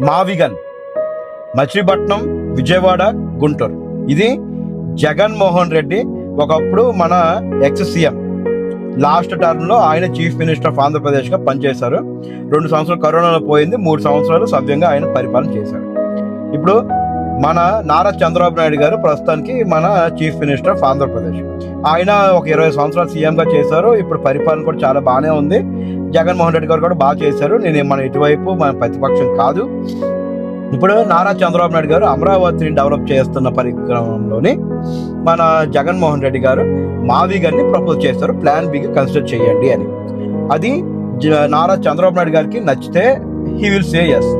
మావిగన్, మచిలీపట్నం, విజయవాడ, గుంటూరు. ఇది జగన్మోహన్ రెడ్డి ఒకప్పుడు మన ఎక్స్ సీఎం. లాస్ట్ టర్మ్లో ఆయన చీఫ్ మినిస్టర్ ఆఫ్ ఆంధ్రప్రదేశ్గా పనిచేశారు. 2 సంవత్సరాలు కరోనాలో పోయింది, 3 సంవత్సరాలు సవ్యంగా ఆయన పరిపాలన చేశారు. ఇప్పుడు మన నారా చంద్రబాబు నాయుడు గారు ప్రస్తుతానికి మన చీఫ్ మినిస్టర్ ఆఫ్ ఆంధ్రప్రదేశ్. ఆయన ఒక 20 సంవత్సరాలు సీఎంగా చేశారు. ఇప్పుడు పరిపాలన కూడా చాలా బాగానే ఉంది. జగన్మోహన్ రెడ్డి గారు కూడా బాగా చేశారు. నేను మన ఇటువైపు మన ప్రతిపక్షం కాదు. ఇప్పుడు నారా చంద్రబాబు నాయుడు గారు అమరావతిని డెవలప్ చేస్తున్న పరిక్రమంలోని మన జగన్మోహన్ రెడ్డి గారు మావిగన్ని ప్రపోజ్ చేస్తారు, ప్లాన్ బిగా కన్సిడర్ చేయండి అని. అది నారా చంద్రబాబు నాయుడు గారికి నచ్చితే హీ విల్ సే ఎస్.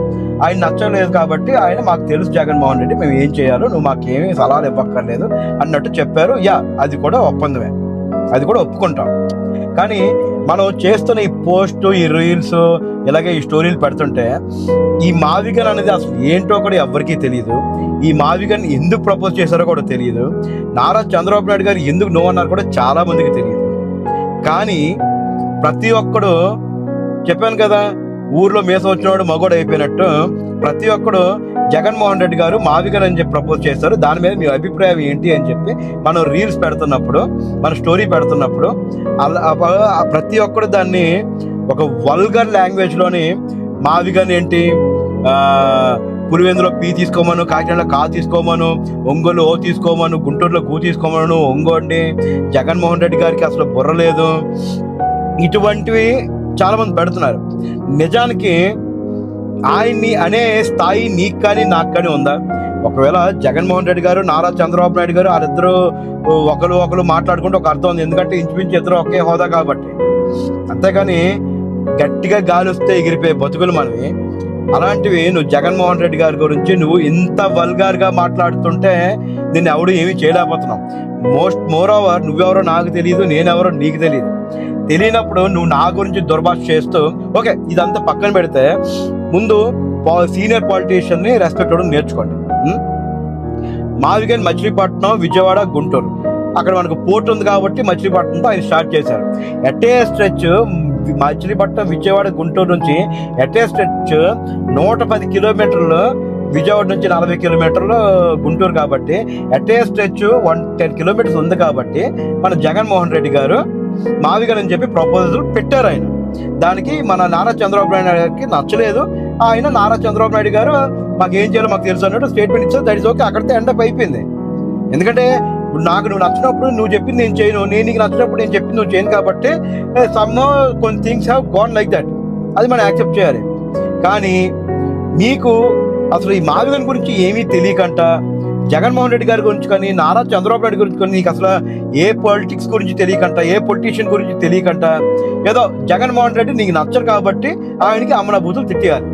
ఆయన నచ్చలేదు కాబట్టి ఆయన మాకు తెలుసు జగన్మోహన్ రెడ్డి, మేము ఏం చేయాలో నువ్వు మాకేమీ సలహాలు ఇవ్వక్కర్లేదు అన్నట్టు చెప్పారు. అది కూడా ఒప్పందమే, అది కూడా ఒప్పుకుంటాం. కానీ మనం చేస్తున్న ఈ పోస్ట్, ఈ రీల్స్, ఇలాగే ఈ స్టోరీలు పెడుతుంటే ఈ మావిగన్ అనేది అసలు ఏంటో కూడా ఎవరికీ తెలియదు. ఈ మావిగన్ ఎందుకు ప్రపోజ్ చేశారో కూడా తెలియదు. నారా చంద్రబాబు నాయుడు గారు ఎందుకు నో అన్నారు కూడా చాలా మందికి తెలియదు. కానీ ప్రతి ఒక్కడు, చెప్పాను కదా, ఊర్లో మేసం వచ్చినవాడు మగోడు అయిపోయినట్టు ప్రతి ఒక్కడు జగన్మోహన్ రెడ్డి గారు మావిగన్ అని చెప్పి ప్రపోజ్ చేస్తారు. దాని మీద మీ అభిప్రాయం ఏంటి అని చెప్పి మనం రీల్స్ పెడుతున్నప్పుడు, మన స్టోరీ పెడుతున్నప్పుడు ప్రతి ఒక్కడు దాన్ని ఒక వల్గర్ లాంగ్వేజ్లోని మావిగన్ ఏంటి, పులివెందులో పీ తీసుకోమను, కాకినాడలో కా తీసుకోమను, ఒంగోలు ఓ తీసుకోమను, గుంటూరులో గు తీసుకోమను, ఒంగోండి, జగన్మోహన్ రెడ్డి గారికి అసలు బుర్ర లేదు, ఇటువంటివి చాలా మంది పెడుతున్నారు. నిజానికి ఆయన్ని అనే స్థాయి నీకు కానీ నాకు కానీ ఉందా? ఒకవేళ జగన్మోహన్ రెడ్డి గారు, నారా చంద్రబాబు నాయుడు గారు వాళ్ళిద్దరూ ఒకరు మాట్లాడుకుంటే ఒక అర్థం ఉంది. ఎందుకంటే ఇంచుమించు ఇద్దరు ఒకే హోదా కాబట్టి. అంతేగాని గట్టిగా గాలి వస్తే ఎగిరిపోయే బతుకులు మనవి. అలాంటివి నువ్వు జగన్మోహన్ రెడ్డి గారి గురించి నువ్వు ఇంత వల్గార్గా మాట్లాడుతుంటే నిన్ను ఎవడు ఏమీ చేయలేకపోతున్నావు. మోర్ ఓవర్ నువ్వెవరో నాకు తెలియదు, నేనెవరో నీకు తెలియదు. తెలియనప్పుడు నువ్వు నా గురించి దుర్భాష చేస్తూ, ఓకే ఇదంతా పక్కన పెడితే ముందు సీనియర్ పాలిటీషియన్ని రెస్పెక్ట్ అవ్వడం నేర్చుకోండి. మావిగన్ మచిలీపట్నం, విజయవాడ, గుంటూరు, అక్కడ మనకు పోర్ట్ ఉంది కాబట్టి మచిలీపట్నంతో ఆయన స్టార్ట్ చేశారు. ఎటే స్ట్రెచ్ మచిలీపట్నం, విజయవాడ, గుంటూరు నుంచి ఎటే స్ట్రెచ్ 110 కిలోమీటర్లు, విజయవాడ నుంచి 40 కిలోమీటర్లు గుంటూరు కాబట్టి ఎటే స్ట్రెచ్ 110 కిలోమీటర్స్ ఉంది కాబట్టి మన జగన్మోహన్ రెడ్డి గారు మావిగన్ అని చెప్పి ప్రపోజల్ పెట్టారు. ఆయన దానికి మన నారా చంద్రబాబు నాయుడు గారికి నచ్చలేదు. ఆయన నారా చంద్రబాబు నాయుడు గారు మాకు ఏం చేయాలో మాకు తెలుసు అన్నట్టు స్టేట్మెంట్ ఇచ్చారు. దట్ ఇస్ ఓకే, అక్కడితో ఎండప్ అయిపోయింది. ఎందుకంటే ఇప్పుడు నాకు నువ్వు నచ్చినప్పుడు నువ్వు చెప్పింది నేను చేయను, నేను నీకు నచ్చినప్పుడు నేను చెప్పింది నువ్వు చేయను కాబట్టి కొన్ని things have gone like that. అది మనం యాక్సెప్ట్ చేయాలి. కానీ మీకు అసలు ఈ మావిగన్ గురించి ఏమీ తెలియకంట, జగన్మోహన్ రెడ్డి గారి గురించి కానీ, నారా చంద్రబాబు నాయుడు గురించి కానీ నీకు అసలు ఏ పొలిటిక్స్ గురించి తెలియకంట, ఏ పొలిటీషియన్ గురించి తెలియకంట, ఏదో జగన్మోహన్ రెడ్డి నీకు నచ్చరు కాబట్టి ఆయనకి అమ్మన బూతులు తిట్టేయాలి.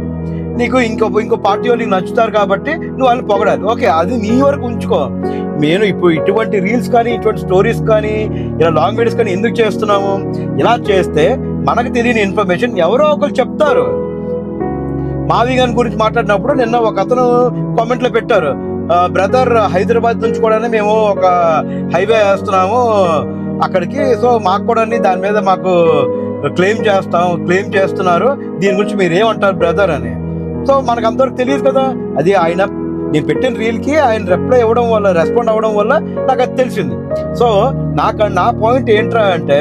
నీకు ఇంకో పార్టీ వాళ్ళు నీకు నచ్చుతారు కాబట్టి నువ్వు వాళ్ళని పొగడాలి. ఓకే, అది నీ వరకు ఉంచుకో. నేను ఇప్పుడు ఇటువంటి రీల్స్ కానీ, ఇటువంటి స్టోరీస్ కానీ, ఇలా లాంగ్ వీడియోస్ కానీ ఎందుకు చేస్తున్నాము? ఇలా చేస్తే మనకు తెలియని ఇన్ఫర్మేషన్ ఎవరో ఒకరు చెప్తారు. మావిగన్ గురించి మాట్లాడినప్పుడు నిన్న ఒక అతను కామెంట్లో పెట్టారు, బ్రదర్ హైదరాబాద్ నుంచి కూడా మేము ఒక హైవే వేస్తున్నాము అక్కడికి, సో మాకు కూడా దాని మీద మాకు క్లెయిమ్ చేస్తున్నారు, దీని గురించి మీరు ఏమంటారు బ్రదర్ అని. సో మనకు అంతవరకు తెలియదు కదా. అది ఆయన నేను పెట్టిన రీల్కి ఆయన రెస్పాండ్ అవ్వడం వల్ల నాకు అది తెలిసింది. సో నా పాయింట్ ఏంట్రా అంటే,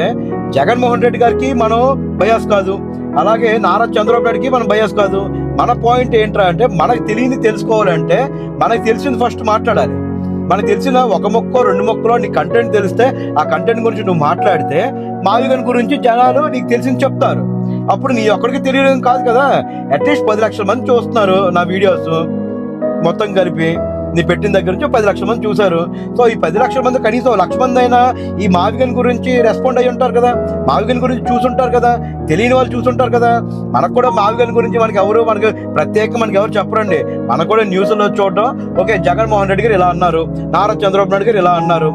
జగన్మోహన్ రెడ్డి గారికి మనం బయాస్ కాదు, అలాగే నారా చంద్రబాబు నాయుడికి మనం బయాస్ కాదు. మన పాయింట్ ఏంట్రా అంటే, మనకు తెలియని తెలుసుకోవాలంటే మనకు తెలిసింది ఫస్ట్ మాట్లాడాలి. మనకు తెలిసిన ఒక మొక్క 2 మొక్కలో నీ కంటెంట్ తెలిస్తే ఆ కంటెంట్ గురించి నువ్వు మాట్లాడితే మావిగన్ గురించి జనాలు నీకు తెలిసింది చెప్తారు. అప్పుడు నీ ఒక్కడికి తెలియడం కాదు కదా, అట్లీస్ట్ 10 లక్షల మంది చూస్తున్నారు నా వీడియోస్ మొత్తం కలిపి. నీ పెట్టిన దగ్గర నుంచి 10 లక్షల మంది చూశారు. సో ఈ 10 లక్షల మంది కనీసం 1,00,000 మంది అయినా ఈ మావిగన్ గురించి రెస్పాండ్ అయ్యి ఉంటారు కదా, మావిగన్ గురించి చూసుంటారు కదా, తెలియని వాళ్ళు చూసుంటారు కదా. మనకు కూడా మావిగన్ గురించి మనకు ఎవరు చెప్పరండి. మనకు కూడా న్యూస్లో చూడడం, ఓకే జగన్మోహన్ రెడ్డి గారు ఇలా అన్నారు, నారా చంద్రబాబు నాయుడు గారు ఇలా అన్నారు,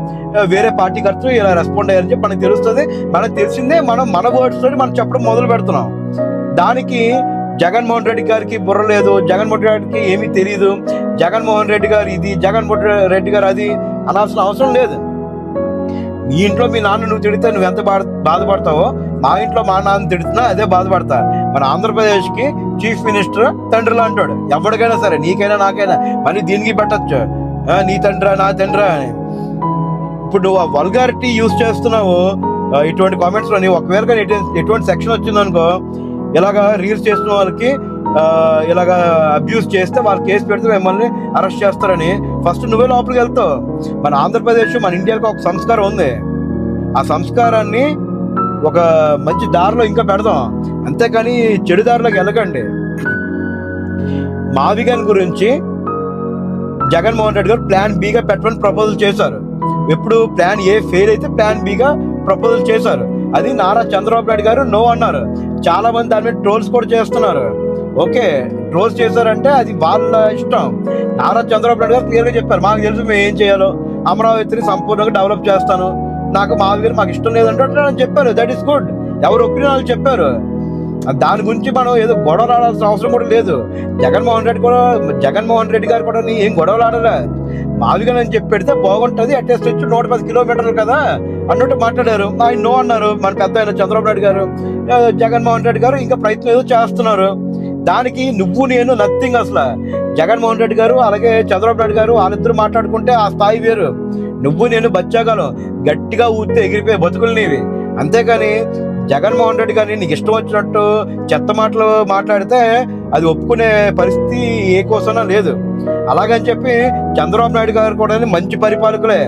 వేరే పార్టీ ఖర్చు ఇలా రెస్పాండ్ అయ్యారని చెప్పి మనకు తెలుస్తుంది. మనకు తెలిసిందే మన వర్డ్స్ తోటి మనం చెప్పడం మొదలు పెడుతున్నాం. దానికి జగన్మోహన్ రెడ్డి గారికి బుర్ర లేదు, జగన్మోహన్ రెడ్డికి ఏమీ తెలియదు, జగన్మోహన్ రెడ్డి గారు ఇది, జగన్మోహన్ రెడ్డి గారు అది అనాల్సిన అవసరం లేదు. మీ ఇంట్లో మీ నాన్న నువ్వు తిడితే నువ్వు ఎంత బాధపడతావో, మా ఇంట్లో మా నాన్న తిడుతున్నా అదే బాధపడతా. మన ఆంధ్రప్రదేశ్కి చీఫ్ మినిస్టర్ తండ్రిలా అంటాడు, ఎవరికైనా సరే, నీకైనా నాకైనా. మళ్ళీ దీనికి పెట్టచ్చు, నీ తండ్రా నా తండ్రా అని. ఇప్పుడు నువ్వు ఆ వల్గారిటీ యూజ్ చేస్తున్నావు ఇటువంటి కామెంట్స్లో. నీ ఒకవేళ కానీ ఎటువంటి సెక్షన్ వచ్చిందనుకో, ఇలాగా రీల్స్ చేస్తున్న వాళ్ళకి ఇలాగా అబ్యూస్ చేస్తే వాళ్ళు కేసు పెడితే మిమ్మల్ని అరెస్ట్ చేస్తారని ఫస్ట్ నువ్వే లోపలికి వెళ్తావు. మన ఆంధ్రప్రదేశ్, మన ఇండియాకి ఒక సంస్కారం ఉంది. ఆ సంస్కారాన్ని ఒక మంచి దారిలో ఇంకా పెడదాం, అంతేకాని చెడు దారిలోకి వెళ్ళకండి. మావిగన్ గురించి జగన్మోహన్ రెడ్డి గారు ప్లాన్ బిగా పెట్టమని ప్రపోజల్ చేశారు. ఎప్పుడు ప్లాన్ ఏ ఫెయిల్ అయితే ప్లాన్ బిగా ప్రపోజల్ చేశారు. అది నారా చంద్రబాబు నాయుడు గారు నో అన్నారు. చాలా మంది దాని మీద ట్రోల్స్ కూడా చేస్తున్నారు. ఓకే, ట్రోల్స్ చేశారంటే అది వాళ్ళ ఇష్టం. నారా చంద్రబాబు నాయుడు గారు క్లియర్గా చెప్పారు, మాకు తెలుసు మేము ఏం చేయాలో, అమరావతిని సంపూర్ణంగా డెవలప్ చేస్తాను, నాకు మాకు ఇష్టం లేదంటే అని చెప్పారు. That is good. ఎవరు ఒపీనియన్ వాళ్ళు చెప్పారు. దాని గురించి మనం ఏదో గొడవలు ఆడాల్సిన అవసరం కూడా లేదు. జగన్మోహన్ రెడ్డి గారు కూడా ఏం గొడవలు ఆడలే. మావిగన్ అని చెప్పి పెడితే బాగుంటుంది, అట్లీస్ట్ 110 కిలోమీటర్లు కదా అన్నట్టు మాట్లాడారు. ఆయన నో అన్నారు. మన పెద్ద ఆయన చంద్రబాబు నాయుడు గారు, జగన్మోహన్ రెడ్డి గారు ఇంకా ప్రయత్నం ఏదో చేస్తున్నారు. దానికి నువ్వు నేను నథింగ్. అసలు జగన్మోహన్ రెడ్డి గారు అలాగే చంద్రబాబు నాయుడు గారు వాళ్ళిద్దరు మాట్లాడుకుంటే ఆ స్థాయి వేరు. నువ్వు నేను బచ్చాగాలం గట్టిగా ఊస్తే ఎగిరిపోయే బతుకులు నీవి. అంతేకాని జగన్మోహన్ రెడ్డి గారిని నీకు ఇష్టం వచ్చినట్టు చెత్త మాటలు మాట్లాడితే అది ఒప్పుకునే పరిస్థితి ఏ కోసమైనా లేదు. అలాగని చెప్పి చంద్రబాబు నాయుడు గారు కూడా మంచి పరిపాలకులే.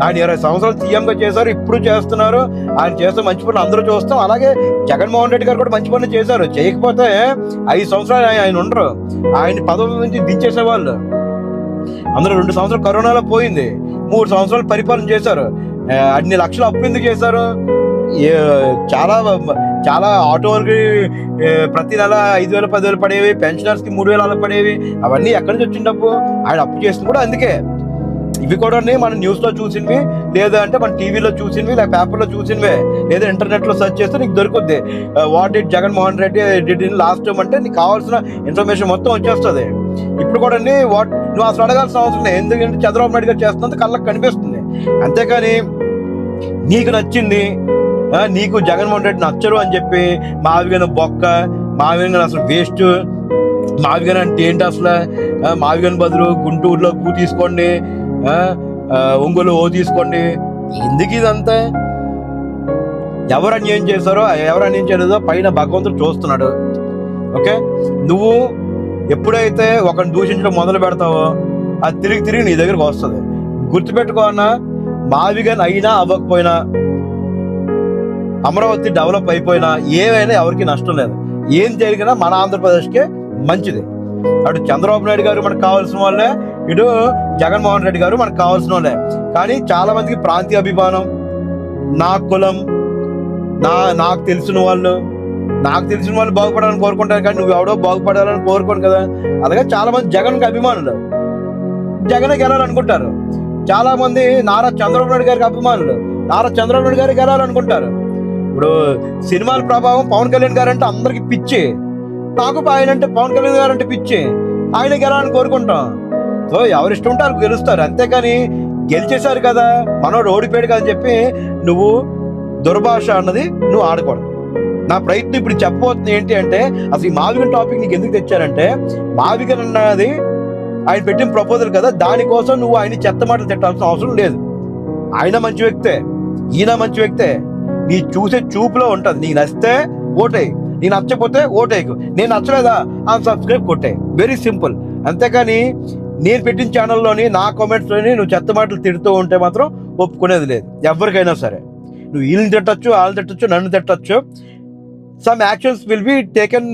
ఆయన 20 సంవత్సరాలు సీఎంగా చేశారు, ఇప్పుడు చేస్తున్నారు. ఆయన చేస్తే మంచి పనులు అందరూ చూస్తాం. అలాగే జగన్మోహన్ రెడ్డి గారు కూడా మంచి పనులు చేశారు. చేయకపోతే 5 సంవత్సరాలు ఆయన ఉండరు. ఆయన పదవి నుంచి దించేసేవాళ్ళు. అందరూ 2 సంవత్సరాలు కరోనాలో పోయింది, 3 సంవత్సరాలు పరిపాలన చేశారు. అన్ని లక్షలు అప్పు ఎందుకు చేశారు? చాలా ఆటో వాళ్ళకి ప్రతి నెల 5,000 10,000 పడేవి, పెన్షనర్స్కి 3,000 అలా పడేవి. అవన్నీ ఎక్కడి నుంచి వచ్చిన డబ్బు? ఆయన అప్పు చేసింది కూడా అందుకే. ఇవి కూడా మనం న్యూస్లో చూసినవి, లేదా అంటే మన టీవీలో చూసినవి, లేదా పేపర్లో చూసినవే, లేదా ఇంటర్నెట్లో సెర్చ్ చేస్తే నీకు దొరుకుద్ది. What did Jaganmohan Reddy did in last time అంటే నీకు కావాల్సిన ఇన్ఫర్మేషన్ మొత్తం వచ్చేస్తుంది. ఇప్పుడు కూడా నువ్వు అసలు అడగాల్సిన అవసరం లేదు, ఎందుకంటే చంద్రబాబు నాయుడు గారు చేస్తున్నందుకు కళ్ళకి కనిపిస్తుంది. అంతేకాని నీకు నచ్చింది, నీకు జగన్మోహన్ రెడ్డి నచ్చరు అని చెప్పి మావిగన్ బొక్క, మావిగన్ అసలు వేస్ట్, మావిగన్ అంటే ఏంటి అసలు, మావిగన్ బదులు గుంటూరులో కూ తీసుకోండి, ఒంగోలు ఓ తీసుకోండి. ఎందుకు ఇదంతా? ఎవరు అన్యాయం చేశారో, ఎవరు అన్యాయం చేయలేదో పైన భగవంతుడు చూస్తున్నాడు. ఓకే, నువ్వు ఎప్పుడైతే ఒకరిని దూషించడం మొదలు పెడతావో అది తిరిగి నీ దగ్గరకు వస్తుంది. గుర్తుపెట్టుకో అన్న, మావిగన్ అయినా అవ్వకపోయినా, అమరావతి డెవలప్ అయిపోయినా, ఏమైనా ఎవరికి నష్టం లేదు. ఏం జరిగినా మన ఆంధ్రప్రదేశ్కే మంచిది. అటు చంద్రబాబు నాయుడు గారు మనకు కావాల్సిన వాళ్ళే, ఇటు జగన్మోహన్ రెడ్డి గారు మనకు కావాల్సిన వాళ్ళే. కానీ చాలా మందికి ప్రాంతీయ అభిమానం, నా కులం, నాకు తెలిసిన వాళ్ళు బాగుపడాలని కోరుకుంటారు. కానీ నువ్వు ఎవడో బాగుపడాలని కోరుకోను కదా. అలాగే చాలా మంది జగన్కి అభిమానులు, జగన్ గెలాలనుకుంటారు. చాలా మంది నారా చంద్రబాబు నాయుడు గారికి అభిమానులు, నారా చంద్రబాబు నాయుడు గారికి గెలాలనుకుంటారు. ఇప్పుడు సినిమాల ప్రభావం పవన్ కళ్యాణ్ గారు అంటే అందరికి పిచ్చి, నాకు ఆయన అంటే పవన్ కళ్యాణ్ గారు అంటే పిచ్చి, ఆయన గెలాలని కోరుకుంటాం. సో ఎవరిష్టం ఉంటే వాళ్ళకి గెలుస్తారు. అంతేకాని గెలిచేశారు కదా, మనోడు ఓడిపోయాడు కదా అని చెప్పి నువ్వు దుర్భాష అన్నది నువ్వు ఆడకూడదు. నా ప్రయత్నం ఇప్పుడు చెప్పబోతుంది ఏంటి అంటే, అసలు ఈ మావిగన్ టాపిక్ నీకు ఎందుకు తెచ్చారంటే, మావిగన్ అన్నది ఆయన పెట్టిన ప్రపోజల్ కదా, దానికోసం నువ్వు ఆయన చెత్త మాటలు తిట్టాల్సిన అవసరం లేదు. ఆయన మంచి వ్యక్తే, ఈయన మంచి వ్యక్తే. నీ చూసే చూపులో ఉంటుంది. నీకు నచ్చితే ఓటేయి, నీకు నచ్చకపోతే ఓటేయకు. నేను నచ్చలేదా సబ్స్క్రైబ్ కొట్టాయి, వెరీ సింపుల్. అంతేకాని నేను పెట్టిన ఛానల్లోని నా కామెంట్స్లోని నువ్వు చెత్త మాటలు తిడుతూ ఉంటే మాత్రం ఒప్పుకునేది లేదు. ఎవరికైనా సరే నువ్వు వీళ్ళని తిట్టచ్చు, వాళ్ళని తిట్టచ్చు, నన్ను తిట్టచ్చు. Some actions will be taken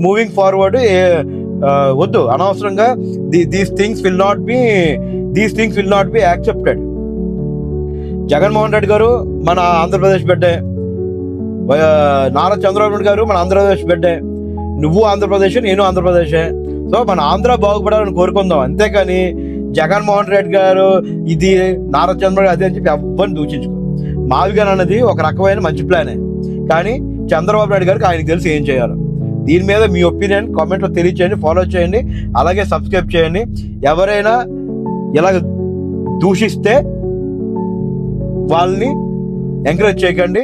moving forward. వద్దు అనవసరంగా these things will not be accepted. Jaganmohan Reddy garu మన ఆంధ్రప్రదేశ్ బిడ్డే, నారా చంద్రబాబు నాయుడు గారు మన ఆంధ్రప్రదేశ్ బిడ్డే. నువ్వు ఆంధ్రప్రదేశ్, నేను ఆంధ్రప్రదేశే. సో మన ఆంధ్ర బాగుపడాలని కోరుకుందాం. అంతేకాని జగన్మోహన్ రెడ్డి గారు ఇది, నారా చంద్రబాబు అదే అని చెప్పి ఎవ్వరిని దూషించుకో. మావిగన్ అన్నది ఒక రకమైన మంచి ప్లానే, కానీ చంద్రబాబు నాయుడు గారికి ఆయనకు తెలిసి ఏం చేయాలో. దీని మీద మీ ఒపీనియన్ కామెంట్లో తెలియచేయండి, ఫాలో చేయండి, అలాగే సబ్స్క్రైబ్ చేయండి. ఎవరైనా ఇలాగ దూషిస్తే వాళ్ళని ఎంకరేజ్ చేయకండి.